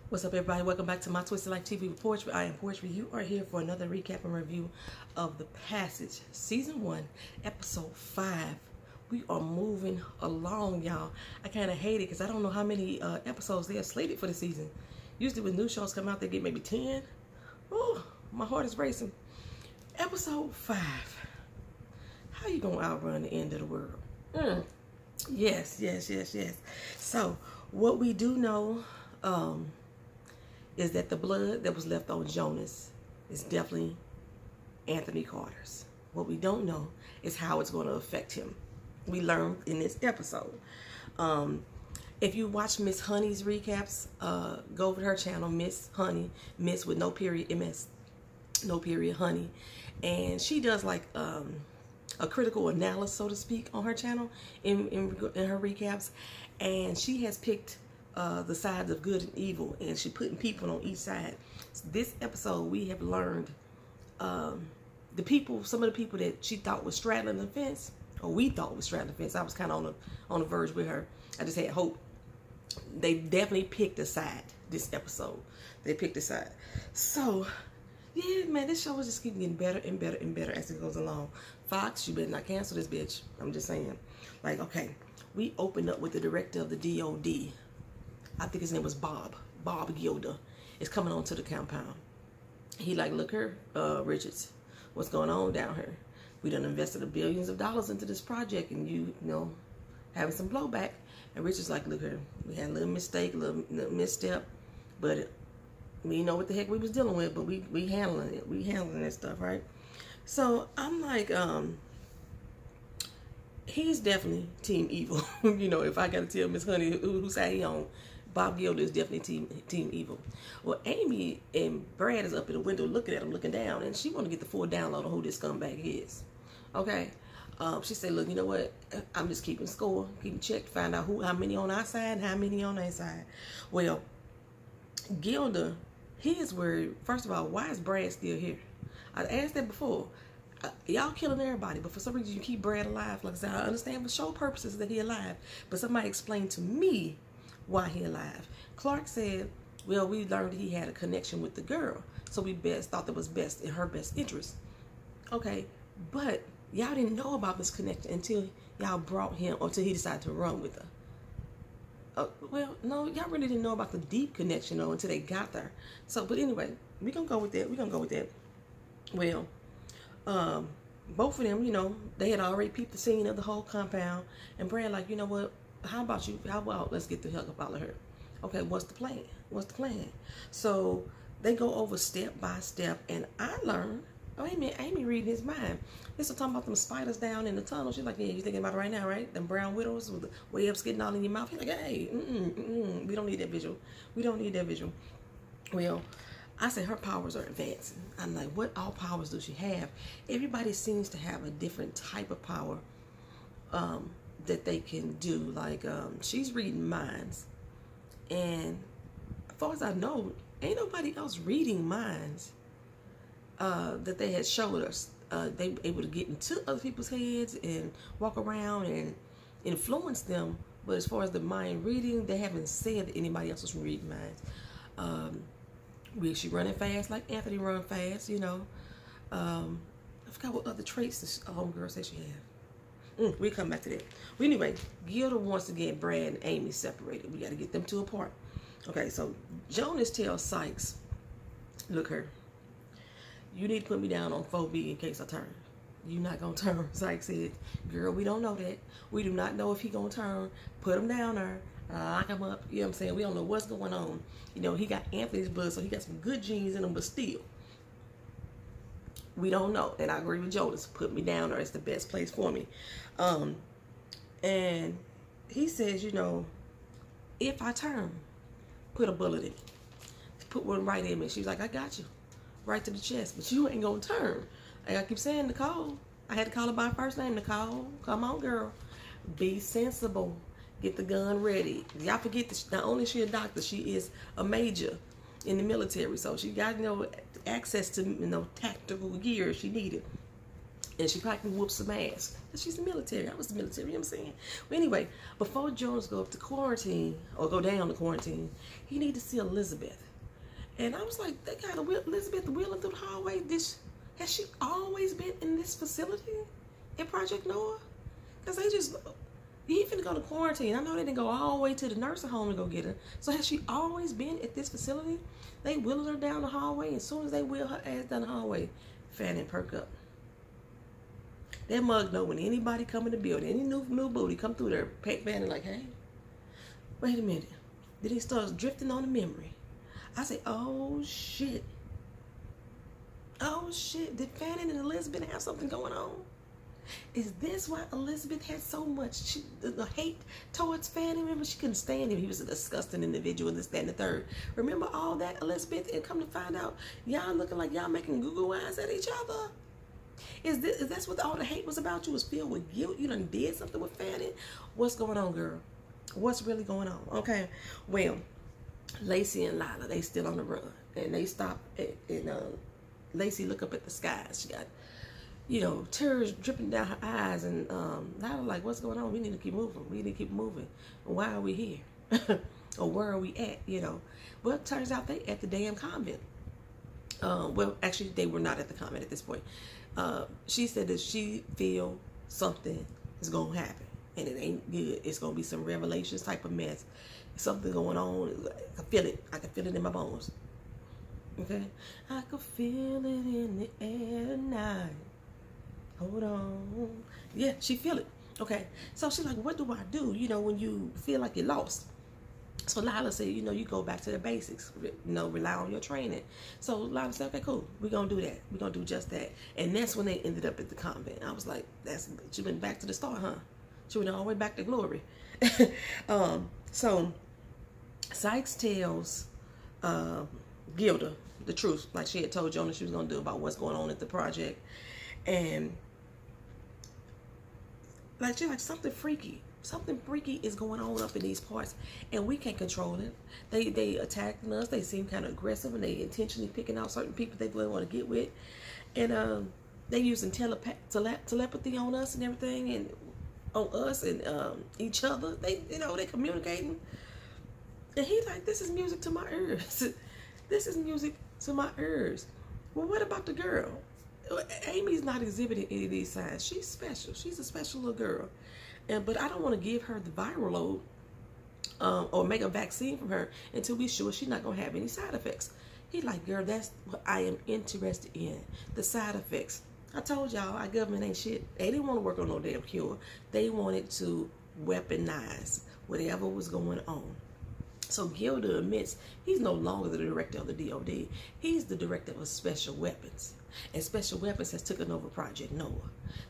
What's up, everybody? Welcome back to my Twisted Life TV with Poetry. I am Poetry. You are here for another recap and review of The Passage, Season 1, Episode 5. We are moving along, y'all. I kind of hate it because I don't know how many episodes they are slated for the season. Usually when new shows come out, they get maybe 10. Oh, my heart is racing. Episode 5. How you going to outrun the end of the world? Yes. So, what we do know is that the blood that was left on Jonas is definitely Anthony Carter's. What we don't know is how it's going to affect him. We learned in this episode. If you watch Miss Honey's recaps, go over to her channel, Miss Honey, Miss with no period, MS, no period, Honey. And she does like a critical analysis, so to speak, on her channel in her recaps. And she has picked the sides of good and evil, and she putting people on each side. So this episode, we have learned the people, some of the people that she thought was straddling the fence, or we thought was straddling the fence. I was kind of on the verge with her. I just had hope. They definitely picked a side this episode. They picked a side. So, yeah, man, this show is just keeping getting better and better and better as it goes along. Fox, you better not cancel this bitch. I'm just saying. Like, okay, we opened up with the director of the DOD. I think his name was Bob Gilda, is coming onto the compound. He like, look here, Richards, what's going on down here? We done invested billions of dollars into this project, and you know, having some blowback. And Richards like, look here, we had a little mistake, a little misstep, but we know what the heck we was dealing with, but we handling it. We handling that stuff, right? So I'm like, he's definitely team evil. You know, if I gotta tell Miss Honey who side he on, Bob Gilda is definitely team evil. Well, Amy and Brad is up in the window looking at him, looking down, and she want to get the full download on who this scumbag is. Okay, she said, look, you know what? I'm just keeping score, keeping check, find out how many on our side and how many on their side. Well, Gilda, he is worried. First of all, why is Brad still here? I asked that before. Y'all killing everybody, but for some reason you keep Brad alive. Like I said, I understand for show purposes that he alive, but somebody explain to me why he alive. Clark said, well, we learned he had a connection with the girl, so we thought that was best in her best interest. Okay, but y'all didn't know about this connection until y'all brought him, or until he decided to run with her. Well, no, y'all really didn't know about the deep connection though until they got there. So, but anyway, we're gonna go with that. We're gonna go with that. Well, both of them, you know, they had already peeped the scene of the whole compound, and Brad like, you know what? How about you? How about let's get the hell up out of here? Okay, what's the plan? What's the plan? So they go over step by step, and I learned. Oh, Amy reading his mind. This is talking about them spiders down in the tunnel. She's like, yeah, you thinking about it right now, right? Them brown widows with the webs getting all in your mouth. He's like, hey, we don't need that visual. We don't need that visual. Well, I said her powers are advancing. I'm like, what all powers does she have? Everybody seems to have a different type of power that they can do. Like, she's reading minds. And as far as I know, ain't nobody else reading minds that they had showed us. They were able to get into other people's heads and walk around and influence them. But as far as the mind reading, they haven't said that anybody else was reading minds. She running fast like Anthony run fast, you know. I forgot what other traits this homegirl said she had. We come back to that. Well, anyway, Gilda wants to get Brad and Amy separated. We got to get them two apart. Okay, so Jonas tells Sykes, look her, you need to put me down on 4B in case I turn. You not going to turn. Sykes said, girl, we don't know that. We do not know if he going to turn. Put him down there. Lock him up. You know what I'm saying? We don't know what's going on. You know, he got Anthony's blood, so he got some good genes in him, but still, we don't know. And I agree with Jonas. Put me down there. It's the best place for me. And he says, you know, if I turn, put a bullet in me. Put one right in me. She's like, I got you. Right to the chest. But you ain't going to turn. Like I keep saying, Nicole. I had to call her by her first name. Nicole, come on, girl. Be sensible. Get the gun ready. Y'all forget that not only is she a doctor, she is a major in the military. So she got, you know, access to, you know, tactical gear she needed. And she probably can whoop some ass. Because she's the military. I was the military, you know what I'm saying? But anyway, before Jonas go up to quarantine, or go down to quarantine, he need to see Elizabeth. And I was like, they got Elizabeth wheeling through the hallway. Has she always been in this facility in Project Noah? Because they just, you finna go to quarantine. I know they didn't go all the way to the nursing home to go get her. So has she always been at this facility? They wheeled her down the hallway. And as soon as they wheel her ass down the hallway, Fanning perk up. That mug know when anybody come in the building, any new booty come through there, Pat Fanning like, hey, wait a minute. Then he starts drifting on the memory. I say, oh shit. Oh shit. Did Fanning and Elizabeth have something going on? Is this why Elizabeth had so much the hate towards Fanning? Remember, she couldn't stand him. He was a disgusting individual, this, that, and the third. Remember all that, Elizabeth? And come to find out, y'all looking like y'all making Google eyes at each other. Is this what all the hate was about? You was filled with guilt? You done did something with Fanning? What's going on, girl? What's really going on? Okay, well, Lacey and Lila, they still on the run. And they stop and Lacey look up at the skies. She got, you know, tears dripping down her eyes. And Lila like, what's going on? We need to keep moving. We need to keep moving. Why are we here? Or where are we at, you know? Well, it turns out they at the damn convent. Well, actually, they were not at the convent at this point. She said that she feel something is going to happen. And it ain't good. It's going to be some revelations type of mess. Something going on. I can feel it. I can feel it in my bones. Okay? I can feel it in the air tonight. Hold on. Yeah, she feel it. Okay? So she's like, what do I do, you know, when you feel like you're lost? So Lila said, you know, you go back to the basics. You know, rely on your training. So Lila said, okay, cool. We're going to do that. We're going to do just that. And that's when they ended up at the convent. I was like, she went back to the start, huh? She went all the way back to glory. So Sykes tells Gilda the truth, like she had told Jonah she was going to do about what's going on at the project. And like she's like, something freaky is going on up in these parts, and we can't control it. They attacking us. They seem kind of aggressive, and they intentionally picking out certain people they really want to get with. And they using telepathy on us and everything, and on us and each other. They, you know, they communicating. And he's like, this is music to my ears. This is music to my ears. Well, what about the girl? Amy's not exhibiting any of these signs. She's special. She's a special little girl. But I don't want to give her the viral load or make a vaccine from her until we're sure she's not going to have any side effects. He's like, girl, that's what I am interested in, the side effects. I told y'all, our government ain't shit. They didn't want to work on no damn cure. They wanted to weaponize whatever was going on. So Gilda admits he's no longer the director of the DOD. He's the director of special weapons. And special weapons has taken over Project Noah.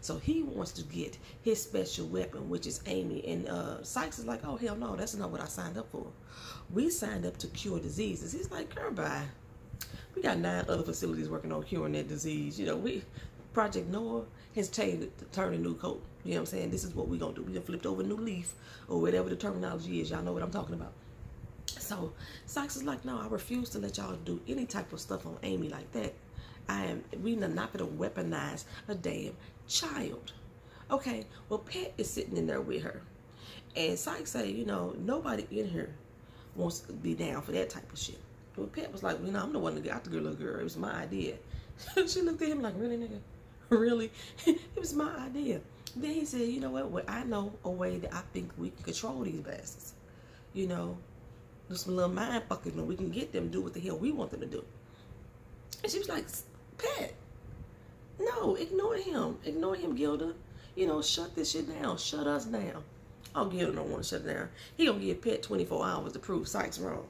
So he wants to get his special weapon, which is Amy. And Sykes is like, oh, hell no, that's not what I signed up for. We signed up to cure diseases. He's like, girl, bye. We got 9 other facilities working on curing that disease. You know, Project Noah has turned a new coat. You know what I'm saying? This is what we're going to do. We're going to flip over a new leaf or whatever the terminology is. Y'all know what I'm talking about. So Sykes is like, no, I refuse to let y'all do any type of stuff on Amy like that. We're not going to weaponize a damn child. Okay, well, Pat is sitting in there with her. And Sykes say, you know, nobody in here wants to be down for that type of shit. Well, Pat was like, you know, I'm the one that got the little girl. It was my idea. She looked at him like, really, nigga? Really? It was my idea. Then he said, you know what? Well, I know a way that I think we can control these bastards. You know, do some little mind fucking and we can get them to do what the hell we want them to do. And she was like, Pat, no, ignore him. Ignore him, Gilda. You know, shut this shit down. Shut us down. Oh, Gilda don't want to shut it down. He gonna give Pat 24 hours to prove Sykes wrong.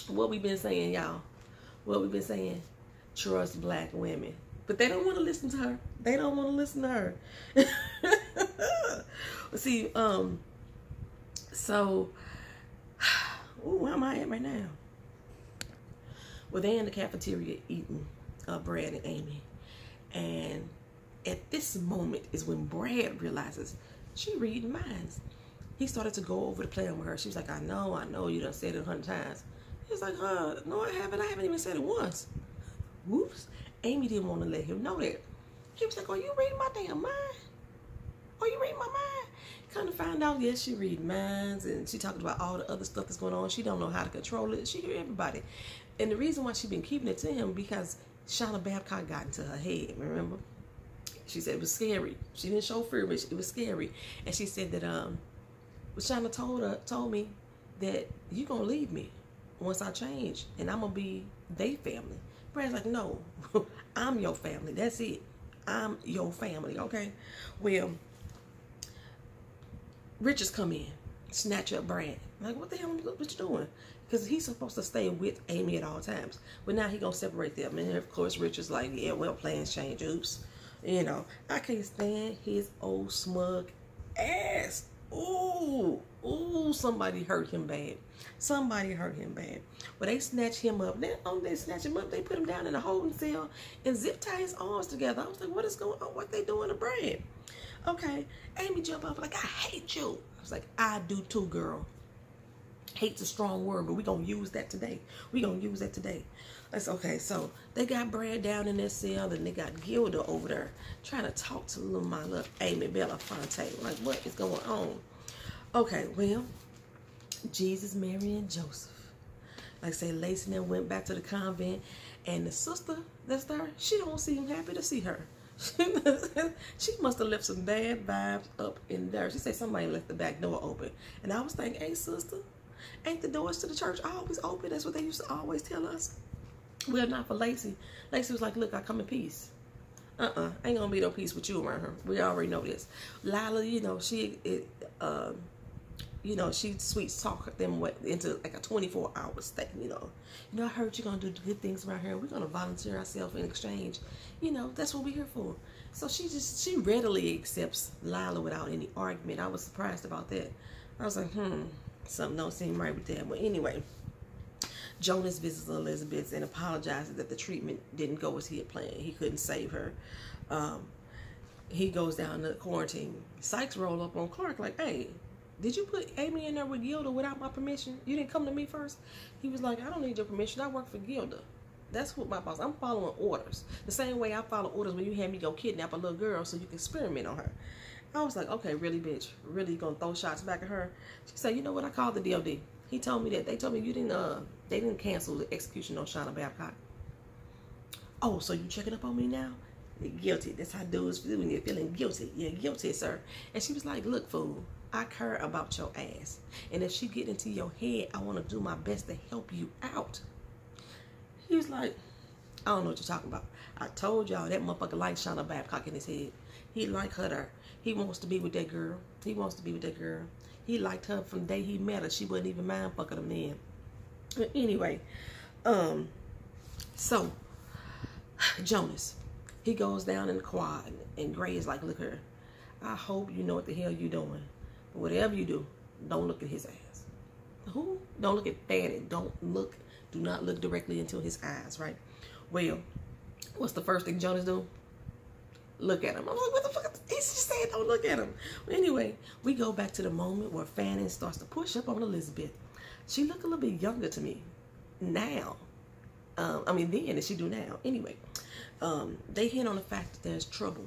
What we been saying, y'all? What we been saying? Trust black women. But they don't want to listen to her. They don't want to listen to her. See, so, where am I at right now? Well, they in the cafeteria eating Brad and Amy. And at this moment is when Brad realizes she reading minds. He started to go over the plan with her. She was like, I know, you done said it 100 times. He was like, no, I haven't even said it once. Whoops. Amy didn't want to let him know that. He was like, "Are you reading my damn mind? Are you reading my mind?" Kind of find out, yes, she read minds, and she talking about all the other stuff that's going on. She don't know how to control it. She hear everybody. And the reason why she been keeping it to him, because Shauna Babcock got into her head, remember? She said it was scary. She didn't show fear, but it was scary. And she said that Shauna told me that you gonna leave me once I change, and I'm gonna be they family. Brad's like, no, I'm your family. That's it. I'm your family, okay? Well, Richards come in, snatch up Brad. I'm like, what the hell? What you doing? Because he's supposed to stay with Amy at all times, but now he gonna separate them. And of course, Richards like, yeah, well, plans change. Oops, you know, I can't stand his old smug ass. Ooh, somebody hurt him bad. Somebody hurt him bad. Well, they snatch him up. They snatch him up. They put him down in a holding cell and zip tie his arms together. I was like, what is going on? What they doing to Brad? Okay, Amy jump up like, I hate you. I was like, I do too, girl. Hate's a strong word, but we're going to use that today. We're going to use that today. That's okay. So they got Brad down in their cell, and they got Gilda over there trying to talk to my little Amy Belafonte. Like, what is going on? Okay, well, Jesus, Mary, and Joseph. Like I say, Lacey and them went back to the convent, and the sister that's there, she don't seem happy to see her. She must have left some bad vibes up in there. She said somebody left the back door open. And I was thinking, hey, sister, ain't the doors to the church always open? That's what they used to always tell us. Well, not for Lacey. Lacey was like, look, I come in peace. Ain't gonna be no peace with you around her. We already know this. Lila, you know, she sweet talk them into like a 24-hour stay, you know. I heard you're gonna do good things around here. We're gonna volunteer ourselves in exchange. You know, that's what we're here for. So she readily accepts Lila without any argument. I was surprised about that. I was like, something don't seem right with that. But anyway, Jonas visits Elizabeth and apologizes that the treatment didn't go as he had planned. He couldn't save her. He goes down to quarantine. Sykes roll up on Clark like, hey, did you put Amy in there with Gilda without my permission? You didn't come to me first? He was like, I don't need your permission. I work for Gilda. That's what my boss. I'm following orders. The same way I follow orders when you had me go kidnap a little girl so you can experiment on her. I was like, okay, really, bitch? Really gonna throw shots back at her? She said, you know what? I called the DOD. He told me that. They told me you didn't, they didn't cancel the execution on Shauna Babcock. Oh, so you checking up on me now? You're guilty. That's how dudes feel when you're feeling guilty. You're guilty, sir. And she was like, look, fool, I care about your ass. And if she get into your head, I want to do my best to help you out. He was like, I don't know what you're talking about. I told y'all that motherfucker likes Shauna Babcock in his head. He like her there. He wants to be with that girl. He wants to be with that girl. He liked her from the day he met her. She wouldn't even mind fucking him then. But anyway, so Jonas, he goes down in the quad, and Gray is like, look here, I hope you know what the hell you doing. But whatever you do, don't look at his ass. Who? Don't look at Fanny. Do not look directly into his eyes, right? Well, what's the first thing Jonas do? Look at him. I'm like, what the fuck? He's just saying don't look at him. Well, anyway, we go back to the moment where Fanny starts to push up on Elizabeth. She look a little bit younger to me now. Then than she do now. Anyway, they hint on the fact that there's trouble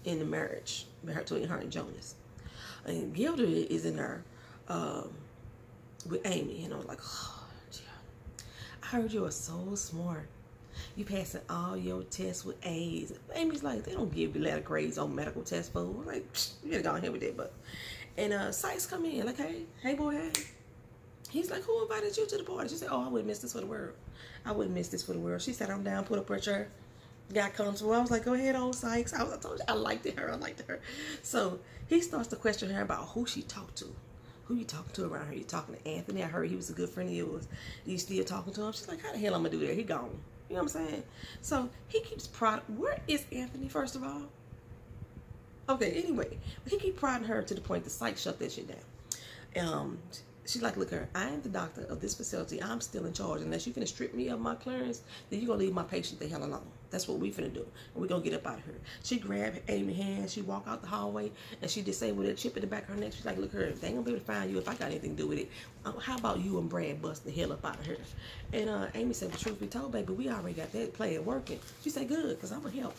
in the marriage between her and Jonas. And Gilda is in there with Amy. And I was like, oh, yeah. I heard you are so smart. You passing all your tests with A's. Amy's like, they don't give you letter grades on medical test, fool. I'm like, you gotta go ahead with that, but. And Sykes come in, like, hey, boy, hey. He's like, who invited you to the party? She said, oh, I wouldn't miss this for the world. I wouldn't miss this for the world. She sat him down, put up her chair, got comfortable. I was like, go ahead, old Sykes. I told you, I liked her. So he starts to question her about who she talked to. Who you talking to around here? You talking to Anthony? I heard he was a good friend of yours. You still talking to him? She's like, how the hell I'm gonna do that? He gone. You know what I'm saying? So he keeps prodding. Where is Anthony, first of all? Okay, anyway. He keep prodding her to the point that Sykes shut that shit down. She's like, look here, I am the doctor of this facility. I'm still in charge. Unless you finna strip me of my clearance, then you're going to leave my patient the hell alone. That's what we finna do. And we're going to get up out of here. She grabbed Amy's hand. She walked out the hallway. And she just said with a chip in the back of her neck, she's like, look here, they ain't going to be able to find you if I got anything to do with it. How about you and Brad bust the hell up out of here? And Amy said, the truth be told, baby, we already got that plan working. She said, good, because I'm going to help.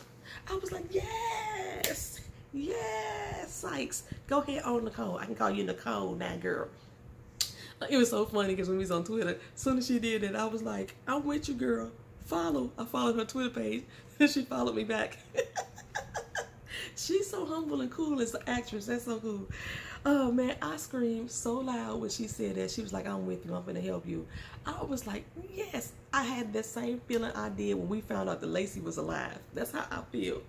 I was like, yes. Yes, Sykes. Go ahead on Nicole. I can call you Nicole now, girl. It was so funny because when we was on Twitter, as soon as she did it, I was like, I'm with you, girl. Follow. I followed her Twitter page, and she followed me back. She's so humble and cool as an actress. That's so cool. Oh, man, I screamed so loud when she said that. She was like, I'm with you. I'm going to help you. I was like, yes. I had that same feeling I did when we found out that Lacey was alive. That's how I feel.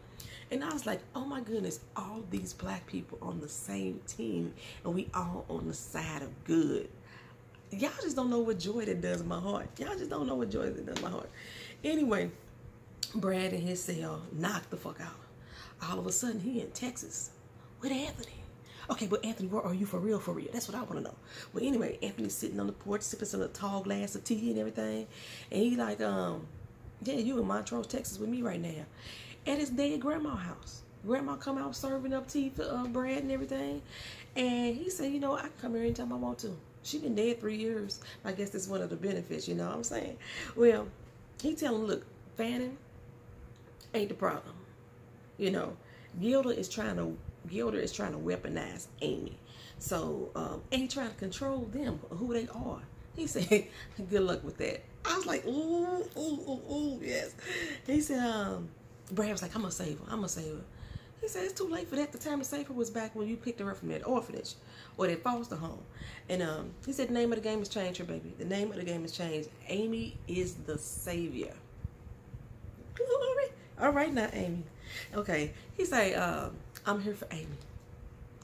And I was like, oh, my goodness, all these black people on the same team, and we all on the side of good. Y'all just don't know what joy that does in my heart. Y'all just don't know what joy that does in my heart. Anyway, Brad in his cell knocked the fuck out. All of a sudden, he in Texas with Anthony. Okay, but Anthony, where are you for real, for real? That's what I want to know. But anyway, Anthony's sitting on the porch, sipping some tall glass of tea and everything. And he like, yeah, you in Montrose, Texas with me right now. At his dead grandma's house. Grandma come out serving up tea for Brad and everything. And he said, you know, I can come here anytime I want to. She been dead 3 years. I guess that's one of the benefits, you know what I'm saying? Well, he tell him, look, Fanning ain't the problem. You know, Gilda is trying to weaponize Amy. So, and he trying to control them, who they are. He said, good luck with that. I was like, ooh, ooh, ooh, ooh, yes. He said, Brad was like, I'm going to save her. I'm going to save her. He said, it's too late for that. The time to save her was back when you picked her up from that orphanage or that foster home. And he said, the name of the game has changed her, baby. The name of the game has changed. Amy is the savior. Glory. All right now, Amy. Okay. He said, I'm here for Amy.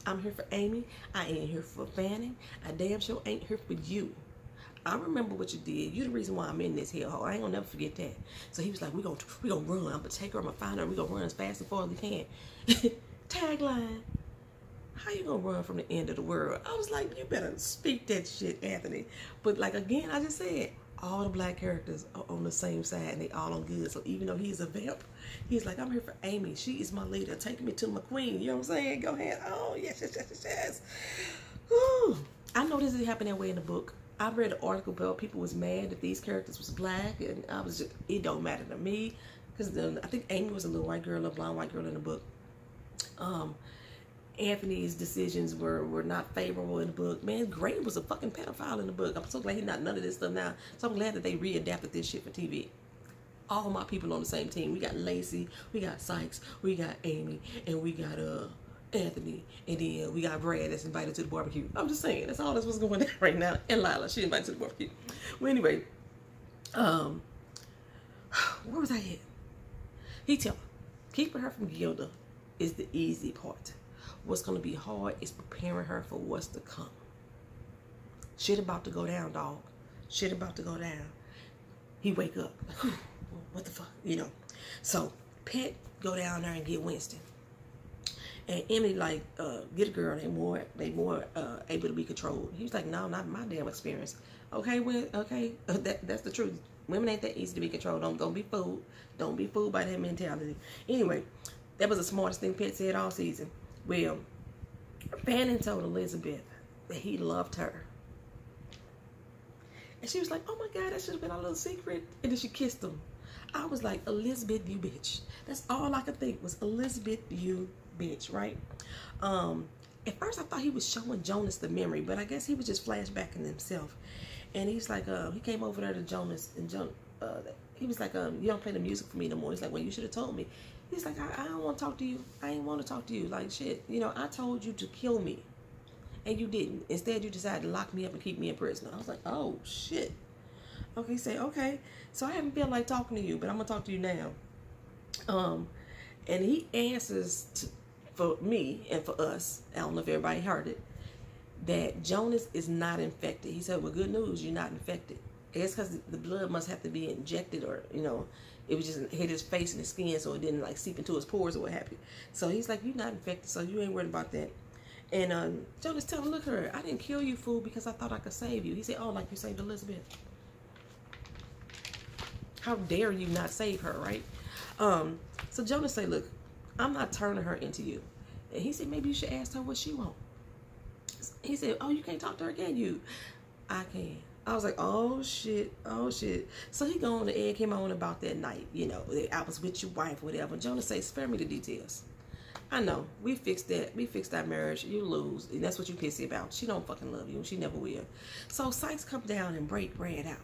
I'm here for Amy. I ain't here for Fanning. I damn sure ain't here for you. I remember what you did. You the reason why I'm in this hellhole. I ain't gonna never forget that. So he was like, we gonna run. I'm gonna take her. I'm gonna find her. We gonna run as fast and far as we can. Tagline. How you gonna run from the end of the world? I was like, you better speak that shit, Anthony. But like again, I just said, all the black characters are on the same side and they all on good. So even though he's a vamp, he's like, I'm here for Amy. She is my leader. Take me to my queen. You know what I'm saying? Go ahead. Oh, yes, yes, yes, yes, yes. Whew. I know this didn't happen that way in the book. I read an article about people was mad that these characters was black, and I was just, it don't matter to me, because I think Amy was a little white girl, a blonde white girl in the book. Anthony's decisions were not favorable in the book. Man, Gray was a fucking pedophile in the book. I'm so glad he's not none of this stuff now. So I'm glad that they readapted this shit for TV. All my people on the same team. We got Lacey, we got Sykes, we got Amy, and we got Anthony, and then we got Brad that's invited to the barbecue. I'm just saying, that's all that's what's going on right now. And Lila, she invited to the barbecue. Well, anyway, where was I at? He tell her, keeping her from Gilda is the easy part. What's going to be hard is preparing her for what's to come. Shit about to go down, dog. Shit about to go down. He wake up, like, what the fuck, you know. So, Pet go down there and get Winston. And Emily like, get a girl, they more able to be controlled. He was like, no, not my damn experience. Okay, okay, that's the truth. Women ain't that easy to be controlled. Don't be fooled. Don't be fooled by that mentality. Anyway, that was the smartest thing Pet said all season. Well, Fanning told Elizabeth that he loved her. And she was like, oh my God, that should have been our little secret. And then she kissed him. I was like, Elizabeth, you bitch. That's all I could think was, Elizabeth, you bitch, right? At first I thought he was showing Jonas the memory, but I guess he was just flashbacking himself. And he's like, he came over there to Jonas, and he was like, you don't play the music for me no more. He's like, well, you should have told me. He's like, I don't want to talk to you. I ain't want to talk to you. Like, shit, you know, I told you to kill me, and you didn't. Instead, you decided to lock me up and keep me in prison. I was like, oh, shit. Okay, he said, okay. So I haven't felt like talking to you, but I'm going to talk to you now. And he answers for me and for us, I don't know if everybody heard it, that Jonas is not infected. He said, well, good news, you're not infected. I guess because the blood must have to be injected, or, you know, it was just hit his face and his skin, so it didn't like seep into his pores or what have you. So he's like, you're not infected, so you ain't worried about that. And Jonas tell him, look at her, I didn't kill you, fool, because I thought I could save you. He said, oh, like you saved Elizabeth. How dare you not save her, right? So Jonas say, look, I'm not turning her into you. And he said, maybe you should ask her what she wants. He said, oh, you can't talk to her, can you? I can. I was like, oh shit, oh shit. So he go on the air, came on about that night, you know, I was with your wife, whatever. Jonas say, spare me the details. I know, we fixed that. We fixed our marriage. You lose. And that's what you pissy about. She don't fucking love you. She never will. So Sykes come down and break Brad out.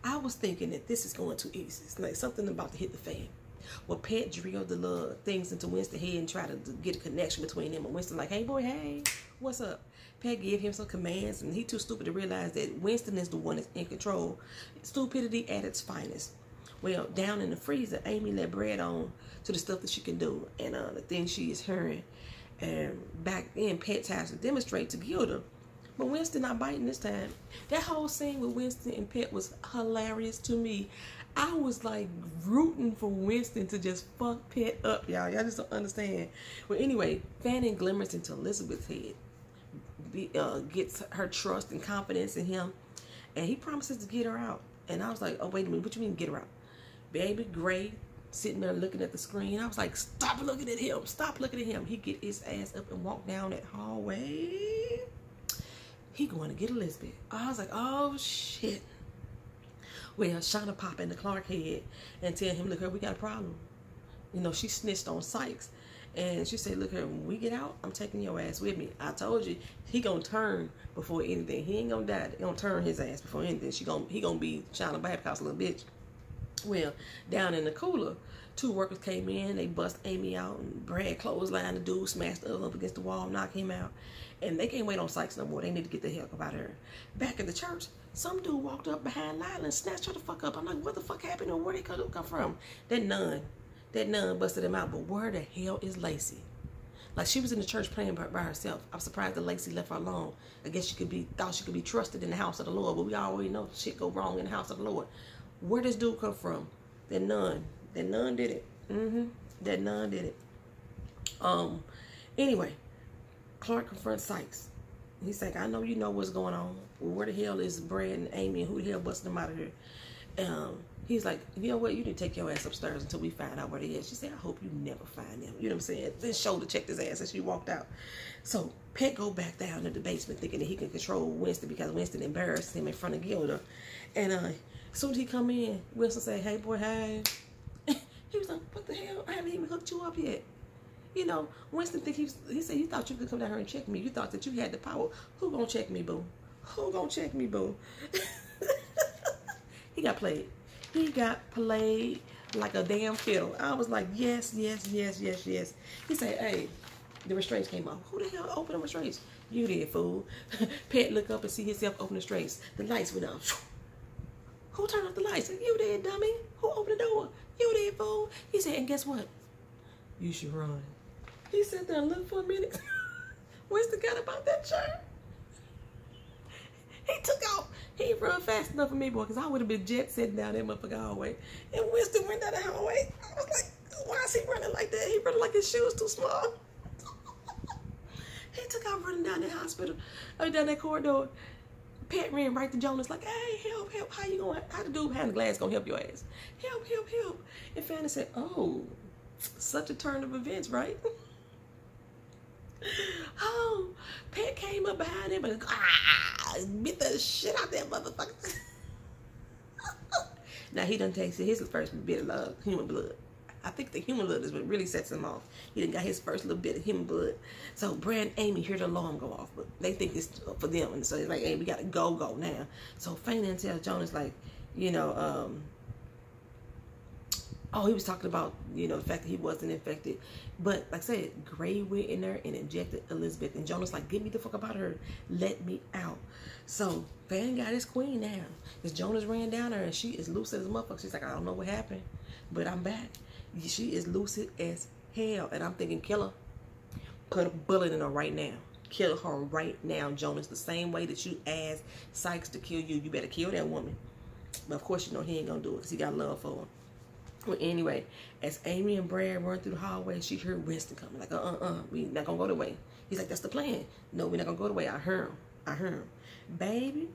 I was thinking that this is going too easy. It's like something about to hit the fan. Well, Pat drilled the little things into Winston's head and tried to get a connection between them. And Winston like, hey, boy, hey, what's up? Pat gave him some commands, and he too stupid to realize that Winston is the one that's in control. Stupidity at its finest. Well, down in the freezer, Amy let Brad on to the stuff that she can do and the things she is hearing. And back then, Pat tries to demonstrate to Gilda. But Winston not biting this time. That whole scene with Winston and Pat was hilarious to me. I was like rooting for Winston to just fuck Pat up, y'all. Y'all just don't understand. Well, anyway, Fanning glimmers into Elizabeth's head. Gets her trust and confidence in him. And he promises to get her out. And I was like, oh, wait a minute. What you mean get her out? Baby Gray sitting there looking at the screen. I was like, stop looking at him. Stop looking at him. He get his ass up and walk down that hallway. He going to get Elizabeth. I was like, oh, shit. Well, Shauna pop in the Clark head and tell him, look, her, we got a problem. You know, she snitched on Sykes. And she said, look, her, when we get out, I'm taking your ass with me. I told you, he going to turn before anything. He ain't going to die. He going to turn his ass before anything. He going to be Shauna Babcock's little bitch. Well, down in the cooler, two workers came in. They bust Amy out, and Brad clotheslined the dude, smashed the other up against the wall, knocked him out. And they can't wait on Sykes no more. They need to get the hell up out of here. Back at the church, some dude walked up behind Lila and snatched her the fuck up. I'm like, what the fuck happened, or where they come from? That nun busted him out. But where the hell is Lacey? Like, she was in the church playing by herself. I'm surprised that Lacey left her alone. I guess she thought she could be trusted in the house of the Lord, but we already know shit go wrong in the house of the Lord. Where does dude come from? That nun. That nun did it. That nun did it. Anyway, Clark confronts Sykes. He's like, I know you know what's going on. Well, where the hell is Brad and Amy, and who the hell busting them out of here? He's like, you know what? You need to take your ass upstairs until we find out where they is. She said, I hope you never find them. You know what I'm saying? Then shoulder checked his ass as she walked out. So Pet go back down to the basement thinking that he can control Winston because Winston embarrassed him in front of Gilda. And as soon as he come in, Winston say, hey, boy, hey. He was like, what the hell? I haven't even hooked you up yet. You know, Winston think he said, you thought you could come down here and check me. You thought that you had the power. Who gonna check me, boo? Who gonna check me, boo? He got played. He got played like a damn fiddle. I was like, yes, yes, yes, yes, yes. He said, hey, the restraints came off. Who the hell opened the restraints? You did, fool. Pet look up and see himself open the restraints. The lights went off. Who turned off the lights? You did, dummy. Who opened the door? You did, fool. He said, and guess what? You should run. He sat there and looked for a minute. Winston got about that chair. He took off. He ain't run fast enough for me, boy, because I would have been jet setting down that motherfucking hallway. And Winston went down the hallway. I was like, why is he running like that? He running like his shoes too small. He took off running down that hospital, down that corridor. Pat ran right to Jonas like, hey, help, help. How you going? How the dude behind the glass gonna help your ass? Help, help, help. And Fanny said, oh, such a turn of events, right? Oh, Pat came up behind him and bit the shit out that motherfucker. Now he done tasted his first bit of human blood. I think the human blood is what really sets him off. He done got his first little bit of human blood. So Brad and Amy hear the alarm go off, but they think it's for them, and so it's like, hey, we gotta go now. So Fanny tells Jonas like, you know, oh, he was talking about, you know, the fact that he wasn't infected. But like I said, Gray went in there and injected Elizabeth. And Jonas like, get me the fuck up out of her. Let me out. So Fan got his queen now. Because Jonas ran down there and she is lucid as a motherfucker. She's like, I don't know what happened, but I'm back. She is lucid as hell. And I'm thinking, kill her. Put a bullet in her right now. Kill her right now, Jonas. The same way that you asked Sykes to kill you, you better kill that woman. But of course, you know, he ain't going to do it because he got love for her. Well, anyway, as Amy and Brad run through the hallway, she heard Winston coming. Like, we not gonna go that way. He's like, that's the plan. No, we're not gonna go the way. I heard him. Baby,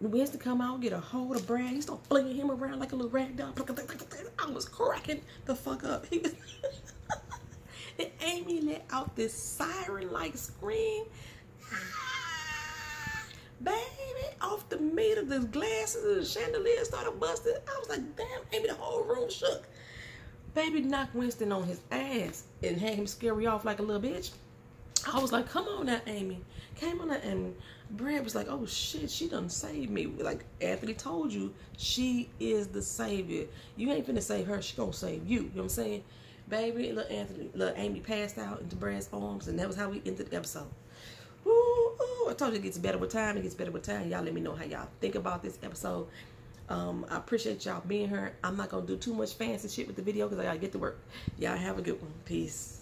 Winston come out, get a hold of Brad. He start flinging him around like a little rag doll. I was cracking the fuck up. He was and Amy let out this siren-like scream. Baby, off the meter, the glasses and the chandelier started busting. I was like, damn, Amy, the whole room shook. Baby knocked Winston on his ass and had him scary off like a little bitch. I was like, come on now, Amy. Came on that, and Brad was like, oh shit, she done saved me. Like Anthony told you, she is the savior. You ain't finna save her, she gonna save you. You know what I'm saying? Baby, little Amy passed out into Brad's arms, and that was how we ended the episode. Ooh, I told you it gets better with time. It gets better with time. Y'all let me know how y'all think about this episode. I appreciate y'all being here. I'm not going to do too much fancy shit with the video because I got to get to work. Y'all have a good one. Peace.